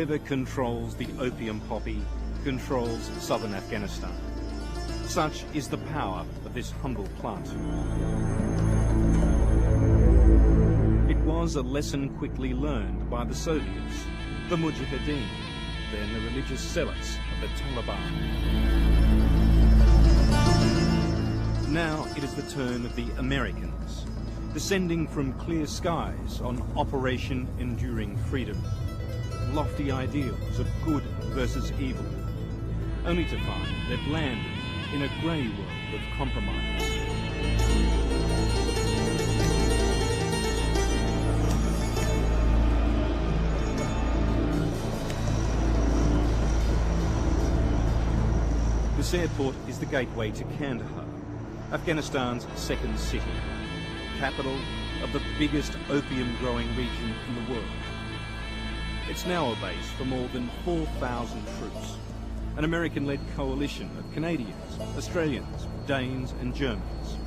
whoever controls the opium poppy controls southern Afghanistan. Such is the power of this humble plant. It was a lesson quickly learned by the Soviets, the Mujahideen, then the religious zealots of the Taliban. Now it is the turn of the Americans, descending from clear skies on Operation Enduring Freedom. Lofty ideals of good versus evil, only to find they've landed in a grey world of compromise. This airport is the gateway to Kandahar, Afghanistan's second city, capital of the biggest opium-growing region in the world. It's now a base for more than 4,000 troops, an American-led coalition of Canadians, Australians, Danes and Germans,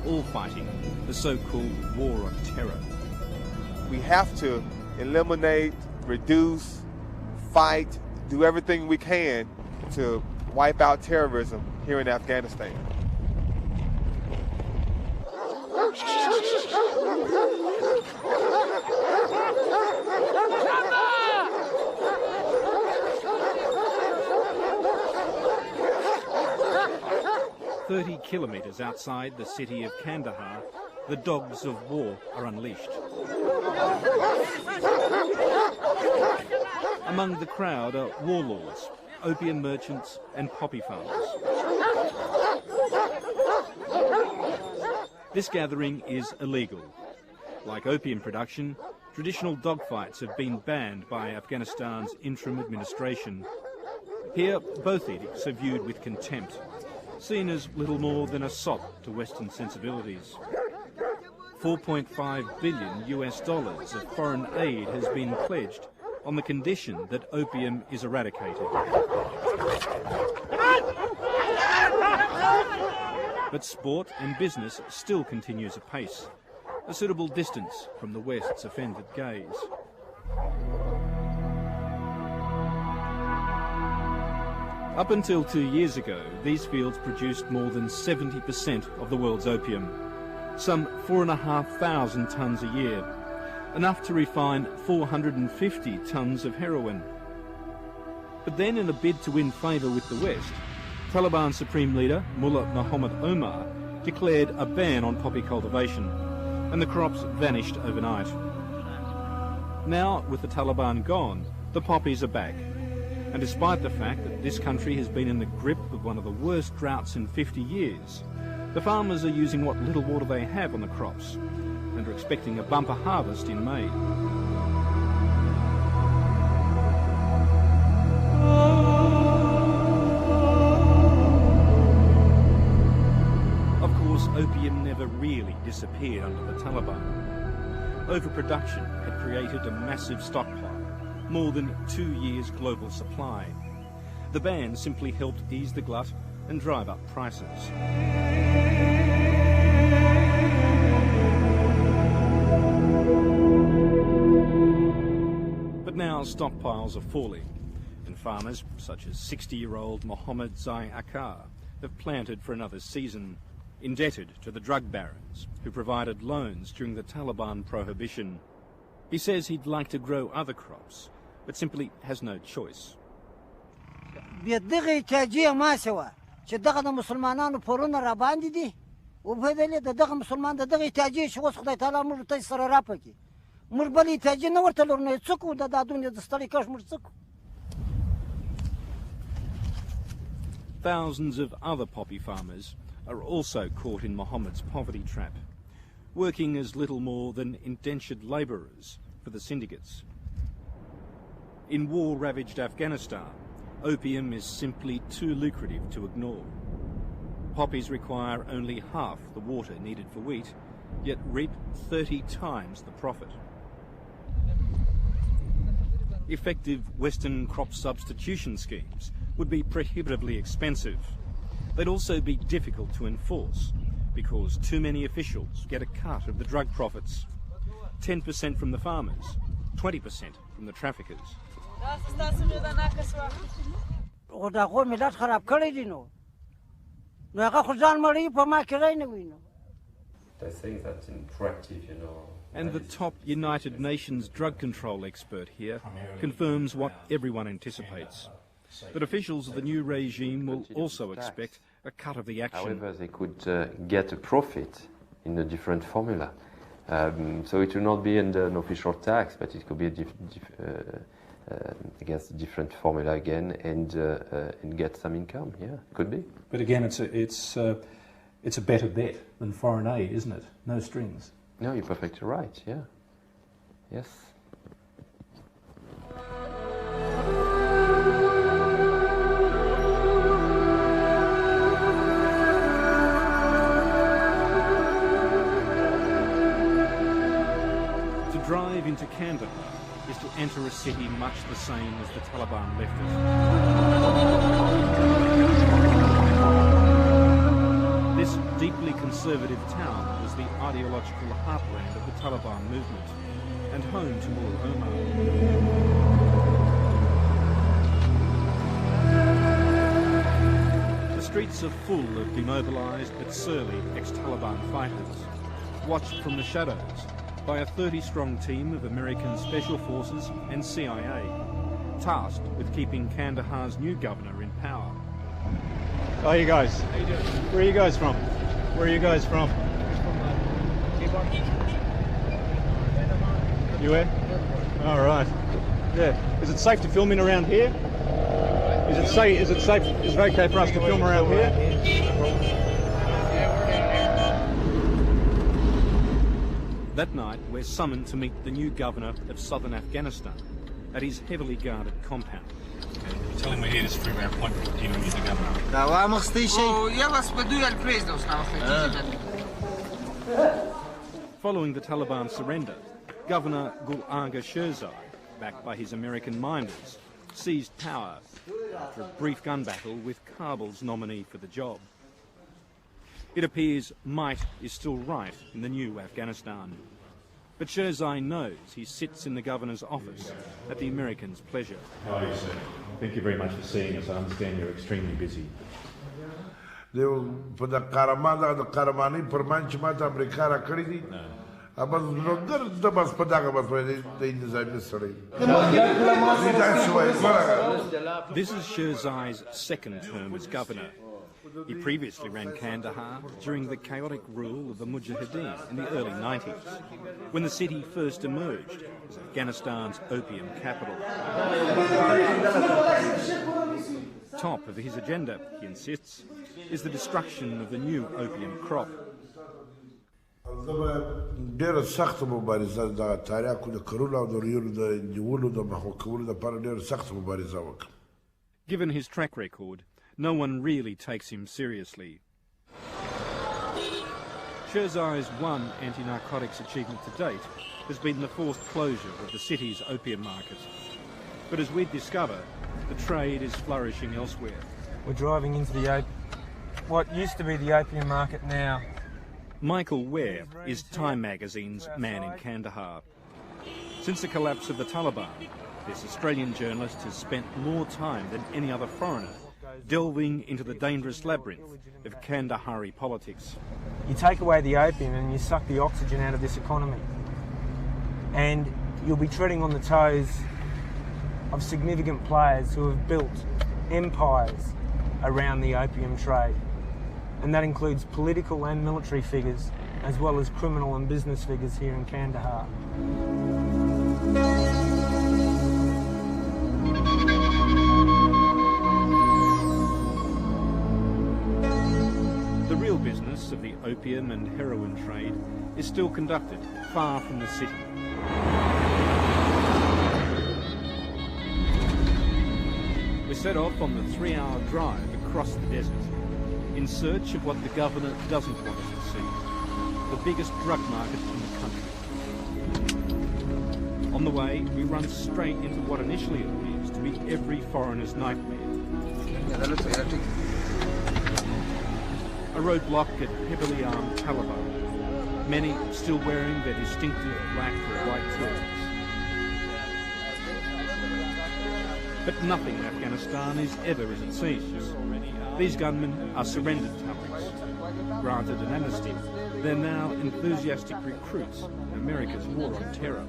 all fighting the so-called War on Terror. We have to eliminate, reduce, fight, do everything we can to wipe out terrorism here in Afghanistan. "30 kilometres outside the city of Kandahar, the dogs of war are unleashed. Among the crowd are warlords, opium merchants and poppy farmers. This gathering is illegal. Like opium production, traditional dogfights have been banned by Afghanistan's interim administration. Here, both edicts are viewed with contempt, seen as little more than a sop to Western sensibilities. $4.5 billion of foreign aid has been pledged on the condition that opium is eradicated. But sport and business still continues apace, a suitable distance from the West's offended gaze. Up until 2 years ago, these fields produced more than 70% of the world's opium, some 4,500 tonnes a year, enough to refine 450 tonnes of heroin. But then, in a bid to win favour with the West, Taliban Supreme Leader Mullah Muhammad Omar declared a ban on poppy cultivation, and the crops vanished overnight. Now, with the Taliban gone, the poppies are back. And despite the fact that this country has been in the grip of one of the worst droughts in 50 years, the farmers are using what little water they have on the crops and are expecting a bumper harvest in May. Of course, opium never really disappeared under the Taliban. Overproduction had created a massive stockpile, more than 2 years' global supply. The ban simply helped ease the glut and drive up prices. But now stockpiles are falling, and farmers, such as 60-year-old Mohammed Zai Akar, have planted for another season, indebted to the drug barons who provided loans during the Taliban prohibition. He says he'd like to grow other crops, but simply has no choice. Thousands of other poppy farmers are also caught in Mohammed's poverty trap, working as little more than indentured labourers for the syndicates. In war-ravaged Afghanistan, opium is simply too lucrative to ignore. Poppies require only half the water needed for wheat, yet reap 30 times the profit. Effective Western crop substitution schemes would be prohibitively expensive. They'd also be difficult to enforce because too many officials get a cut of the drug profits. 10% from the farmers, 20% from the traffickers. They think that's interactive, you know. And the top United Nations drug control expert here confirms what everyone anticipates, that officials of the new regime will also expect a cut of the action. However, they could get a profit in a different formula. So it will not be under an official tax, but it could be against a different formula again, and get some income. Yeah, could be. But again, it's a better bet than foreign aid, isn't it? No strings. No, you're perfectly right. Yeah. Yes. To drive into Kandahar is to enter a city much the same as the Taliban left it. This deeply conservative town was the ideological heartland of the Taliban movement and home to Mullah Omar. The streets are full of demobilised but surly ex-Taliban fighters, watched from the shadows by a 30-strong team of American Special Forces and CIA, tasked with keeping Kandahar's new governor in power. How are you guys? How you doing? Where are you guys from? Where are you guys from? You where? All right. Yeah. Is it safe to film in around here? Is it safe? Is it okay for us to film around here? That night, we're summoned to meet the new governor of southern Afghanistan at his heavily guarded compound. Tell him we're here to stream our appointment with him as the governor. Following the Taliban surrender, Governor Gul Agha Sherzai, backed by his American minders, seized power after a brief gun battle with Kabul's nominee for the job. It appears might is still right in the new Afghanistan. But Sherzai knows he sits in the governor's office at the Americans' pleasure. How are you, sir? Thank you very much for seeing us. I understand you're extremely busy. This is Sherzai's second term as governor. He previously ran Kandahar during the chaotic rule of the Mujahideen in the early 90s, when the city first emerged as Afghanistan's opium capital. Top of his agenda, he insists, is the destruction of the new opium crop. Given his track record, no one really takes him seriously. Sherzai's one anti-narcotics achievement to date has been the forced closure of the city's opium market. But as we'd discover, the trade is flourishing elsewhere. We're driving into what used to be the opium market now. Michael Ware is Time magazine's man in Kandahar. Since the collapse of the Taliban, this Australian journalist has spent more time than any other foreigner delving into the dangerous labyrinth of Kandahari politics. You take away the opium and you suck the oxygen out of this economy. And you'll be treading on the toes of significant players who have built empires around the opium trade. And that includes political and military figures, as well as criminal and business figures here in Kandahar. The real business of the opium and heroin trade is still conducted far from the city. We set off on the 3-hour drive across the desert in search of what the governor doesn't want us to see, the biggest drug market in the country. On the way, we run straight into what initially appears to be every foreigner's nightmare. A roadblock at heavily armed Taliban, many still wearing their distinctive black or white clothes. But nothing in Afghanistan is ever as it seems. These gunmen are surrendered Talibs. Granted an amnesty, they're now enthusiastic recruits in America's war on terror.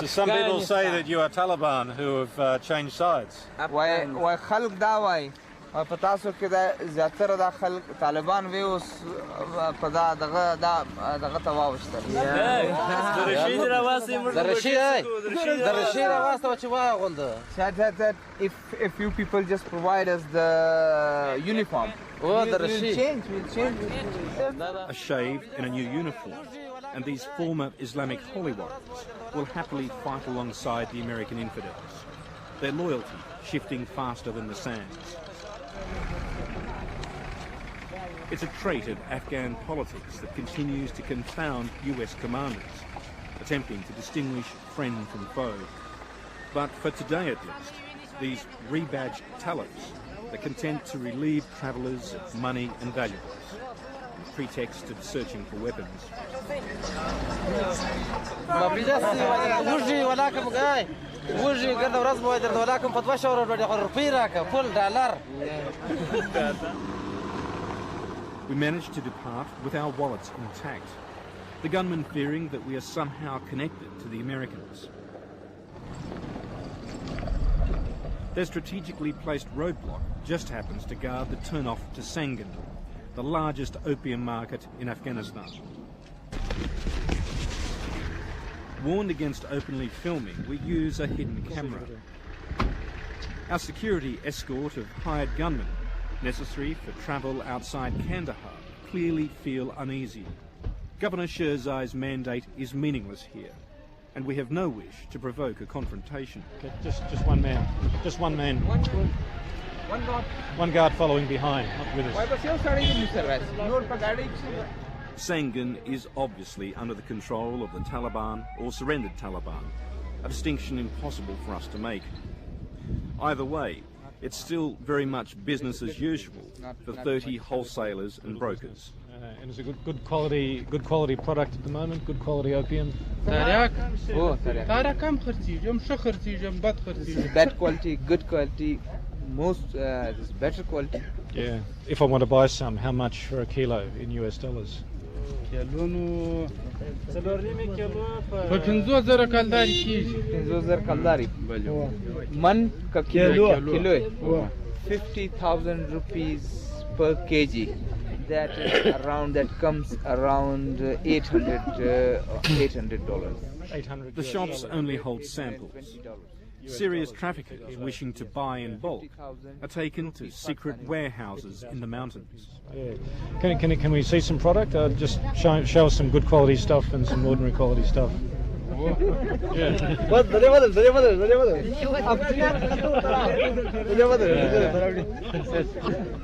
Some people say that you are Taliban who have changed sides. پتاسو کې دا زیاتره د خلک طالبان وی اوس په دا دغه تواوشتل that if you people just provide us the uniform, we'll change. A shave in a new uniform, and these former Islamic holy warriors will happily fight alongside the American infidels, their loyalty shifting faster than the sands. It's a trait of Afghan politics that continues to confound US commanders, attempting to distinguish friend from foe. But for today at least, these rebadged Talibs are content to relieve travellers of money and valuables, on the pretext of searching for weapons. We managed to depart with our wallets intact, the gunmen fearing that we are somehow connected to the Americans. Their strategically placed roadblock just happens to guard the turn-off to Sangin, the largest opium market in Afghanistan. Warned against openly filming, we use a hidden camera. Our security escort of hired gunmen, necessary for travel outside Kandahar, clearly feel uneasy. Governor Sherzai's mandate is meaningless here, and we have no wish to provoke a confrontation. Okay, just one man. Just one man. One guard following behind, not with us. Sangin is obviously under the control of the Taliban or surrendered Taliban, a distinction impossible for us to make. Either way, it's still very much business as usual for 30 wholesalers and brokers. And it's a good quality product at the moment, good quality opium. Bad quality, good quality, most better quality. Yeah. If I want to buy some, how much for a kilo in US dollars? Man ka kilo 50,000 rupees per kg. That comes around $800. The shops only hold samples. Serious traffickers wishing to buy in bulk are taken to secret warehouses in the mountains. Yeah. Can we see some product? Just show us some good quality stuff and some ordinary quality stuff.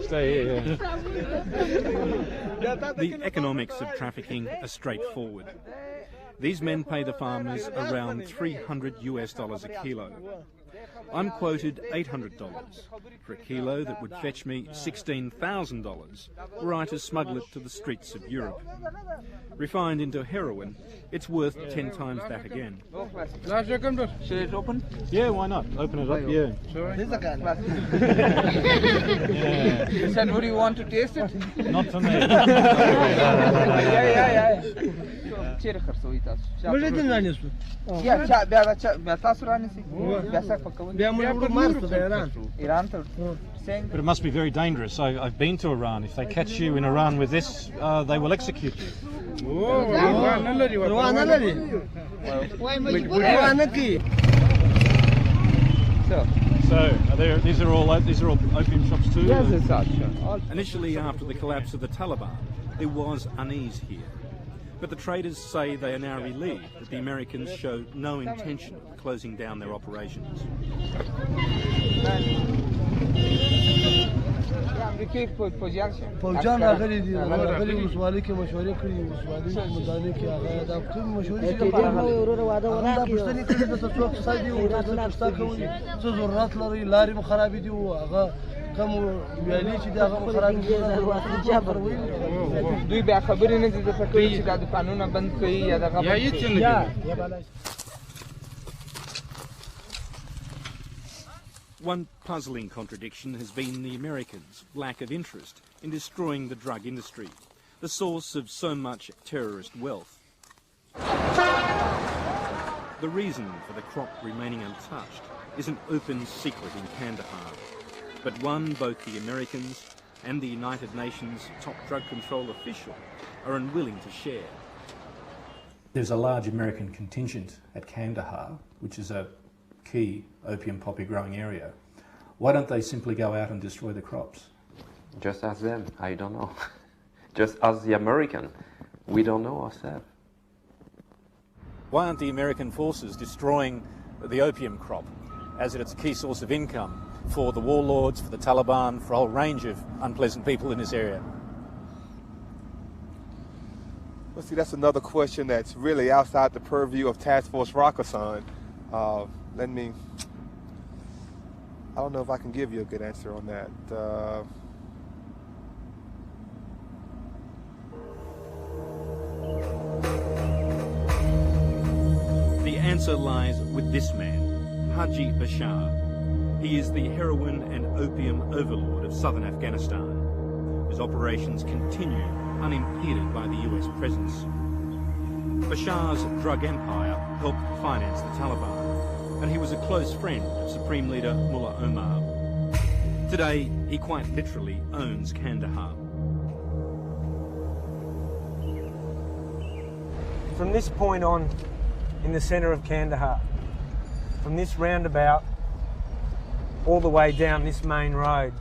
Stay here. The economics of trafficking are straightforward. These men pay the farmers around $300 a kilo. I'm quoted $800 for a kilo that would fetch me $16,000 were I to smuggle it to the streets of Europe. Refined into heroin, it's worth 10 times that again. Should it open? Yeah, why not? Open it up, yeah. Yeah. You said, would you want to taste it? Not for me. Yeah. But it must be very dangerous. I've been to Iran. If they catch you in Iran with this, they will execute you. So these are all opium shops too? Yes, sure. Initially, after the collapse of the Taliban, there was unease here. But the traders say they are now relieved that the Americans show no intention of closing down their operations. دوی بیا خبرې نه دي درته کړي چې دا دوکانونه بند کړي یا دغه بند کړي. One puzzling contradiction has been the Americans' lack of interest in destroying the drug industry, the source of so much terrorist wealth. The reason for the crop remaining untouched is an open secret in Kandahar, but one both the Americans and the United Nations top drug control official are unwilling to share. There's a large American contingent at Kandahar, which is a key opium poppy growing area. Why don't they simply go out and destroy the crops? Just ask them, I don't know. Just ask the American, we don't know ourselves. Why aren't the American forces destroying the opium crop, as it's a key source of income for the warlords, for the Taliban, for a whole range of unpleasant people in this area? Well, see, that's another question that's really outside the purview of Task Force Raksan. I don't know if I can give you a good answer on that. The answer lies with this man, Haji Bashar. He is the heroin and opium overlord of southern Afghanistan, whose operations continue unimpeded by the US presence. Bashar's drug empire helped finance the Taliban, and he was a close friend of Supreme Leader Mullah Omar. Today, he quite literally owns Kandahar. From this point on, in the centre of Kandahar, from this roundabout all the way down this main road,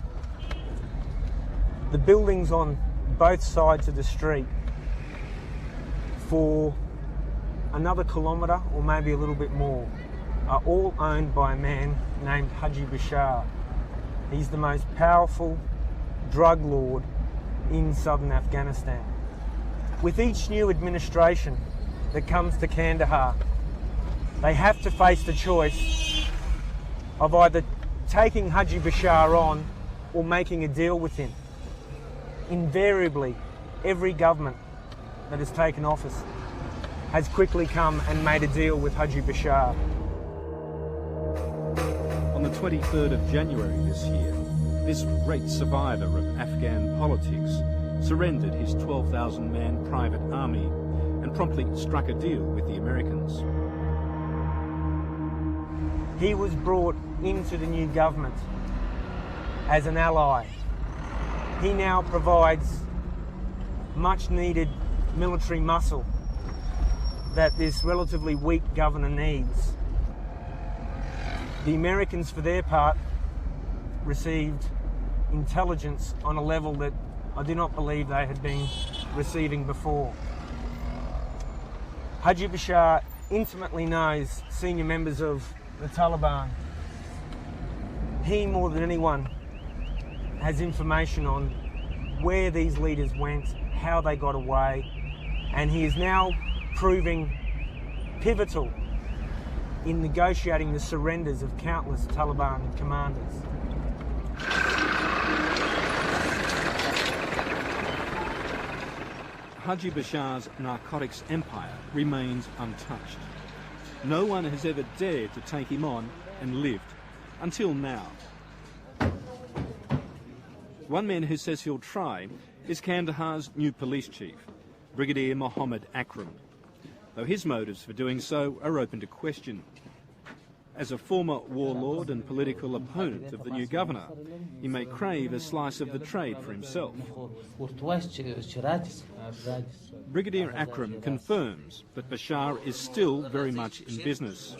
the buildings on both sides of the street for another kilometre or maybe a little bit more are all owned by a man named Haji Bashar. He's the most powerful drug lord in southern Afghanistan. With each new administration that comes to Kandahar, they have to face the choice of either taking Haji Bashar on or making a deal with him. Invariably, every government that has taken office has quickly come and made a deal with Haji Bashar. On the 23rd of January this year, this great survivor of Afghan politics surrendered his 12,000-man private army and promptly struck a deal with the Americans. He was brought into the new government as an ally. He now provides much needed military muscle that this relatively weak governor needs. The Americans, for their part, received intelligence on a level that I do not believe they had been receiving before. Haji Bashar intimately knows senior members of the Taliban. He, more than anyone, has information on where these leaders went, how they got away, and he is now proving pivotal in negotiating the surrenders of countless Taliban commanders. Haji Bashar's narcotics empire remains untouched. No one has ever dared to take him on and lived, until now. One man who says he'll try is Kandahar's new police chief, Brigadier Mohammed Akram, though his motives for doing so are open to question. As a former warlord and political opponent of the new governor, he may crave a slice of the trade for himself. Brigadier Akram confirms that Bashar is still very much in business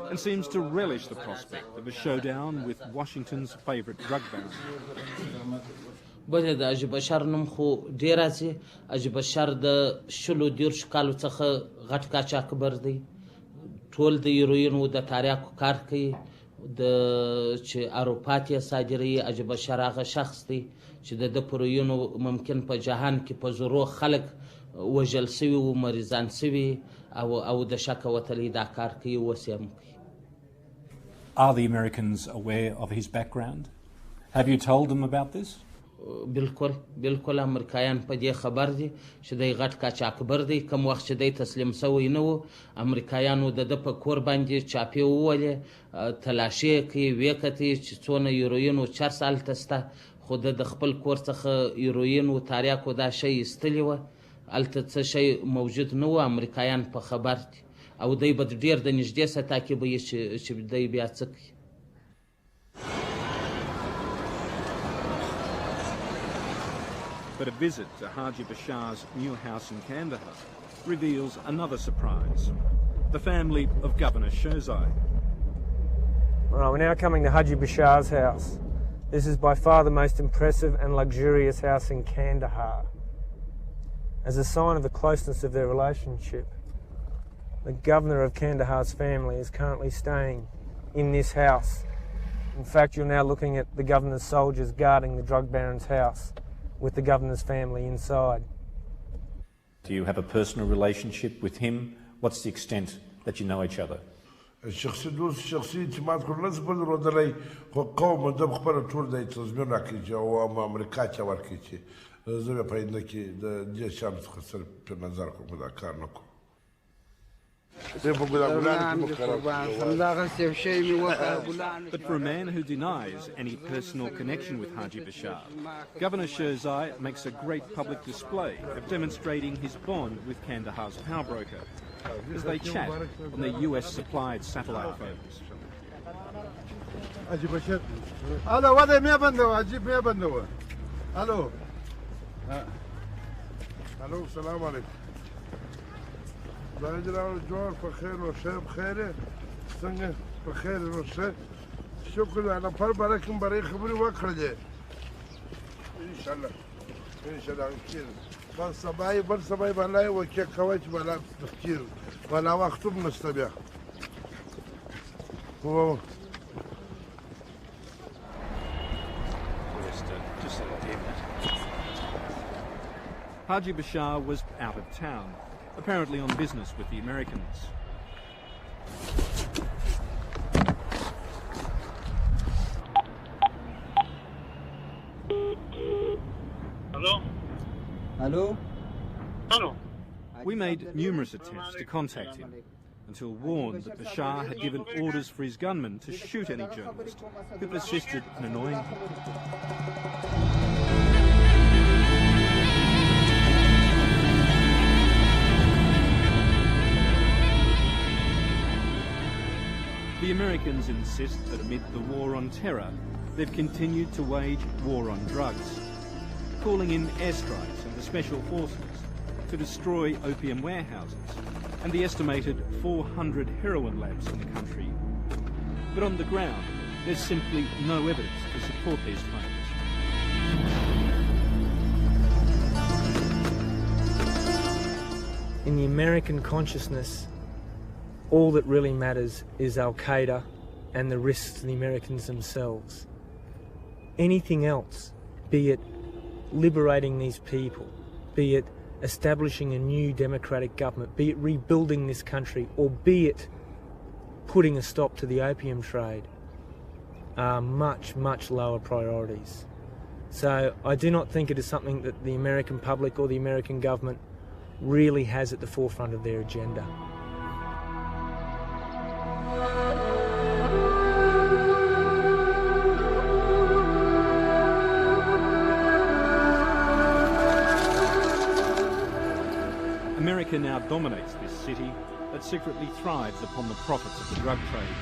and seems to relish the prospect of a showdown with Washington's favourite drug baron. بله د حاجي بشار نوم خو ډیر راځي. حاجي بشار د شلو دیرشو کالو څخه غټ قاچاقبر دی. ټول د هیروینو د تاریاکو کار کوي. د چې اروپا ته صادروي. حاجي بشار هغه شخص دی چې د هیروینو ممکن په جهان کې په زرو خلک وژل سوي و مریضان سوي او د شک وتلي دا کار کوي اوس هم کوي. Are the Americans aware of his background? Have you told them about this? بالکل امریکایان په دې خبر دي چې دی غټ قاچاقبر دی. کوم وخت چې دی تسلیم شوی نه و امریکایانو د په کور باندې چاپې وولې تلاشي کوي ویې کتې چې څونه هیروین او چرس هلته شته خو د خپل کور څخه هیروین او تاریاکو دا شی ایستلي وه هلته څه شی موجود نه و امریکایان په خبر دي او دی به ډېر د نږدې سره تعقیبوي چې دی بیا څه کوي. But a visit to Haji Bashar's new house in Kandahar reveals another surprise. The family of Governor Sherzai. Right, we're now coming to Haji Bashar's house. This is by far the most impressive and luxurious house in Kandahar. As a sign of the closeness of their relationship, the governor of Kandahar's family is currently staying in this house. In fact, you're now looking at the governor's soldiers guarding the drug baron's house, with the governor's family inside. Do you have a personal relationship with him? What's the extent that you know each other? شخصي دوست شخصي اعتماد کول نه زبر ودلای خو قوم د خبره ټول د تضمین راکړي او امریکا چا ورکړي چې زه په پاینده کې د دې شام څخه سره په نظر کوم دا کار نه کوم. But for a man who denies any personal connection with Haji Bashar, Governor Sherzai makes a great public display of demonstrating his bond with Kandahar's power broker as they chat on their US-supplied satellite phones. Haji Bashar. Hello, what am I doing? Haji Bashar. Hello. Hello, salam alaikum. جوار بخير وشيء بخير سنة بخير وشيء شكرا أنا بركم بري خبري وكرجة إن شاء الله كثير بس صباي بلاي وكيك كواج بلا تفكير ولا وقت بنستبيع هو Haji Bashar was out of town, apparently on business with the Americans. Hello? Hello? Hello? We made numerous attempts to contact him, until warned that Bashar had given orders for his gunmen to shoot any journalist who persisted in annoying him. The Americans insist that amid the war on terror, they've continued to wage war on drugs, calling in airstrikes and the special forces to destroy opium warehouses and the estimated 400 heroin labs in the country. But on the ground, there's simply no evidence to support these claims. In the American consciousness, all that really matters is Al-Qaeda and the risks to the Americans themselves. Anything else, be it liberating these people, be it establishing a new democratic government, be it rebuilding this country, or be it putting a stop to the opium trade, are much, much lower priorities. So I do not think it is something that the American public or the American government really has at the forefront of their agenda. America now dominates this city that secretly thrives upon the profits of the drug trade,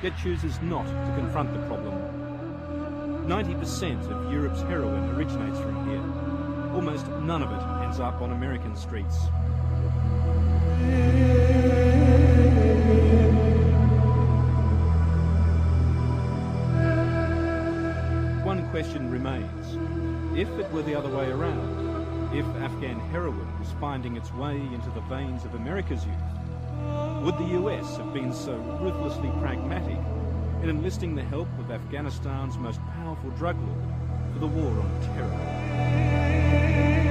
yet chooses not to confront the problem. 90% of Europe's heroin originates from here. Almost none of it ends up on American streets. One question remains. If it were the other way around, if Afghan heroin was finding its way into the veins of America's youth, would the US have been so ruthlessly pragmatic in enlisting the help of Afghanistan's most powerful drug lord for the war on terror?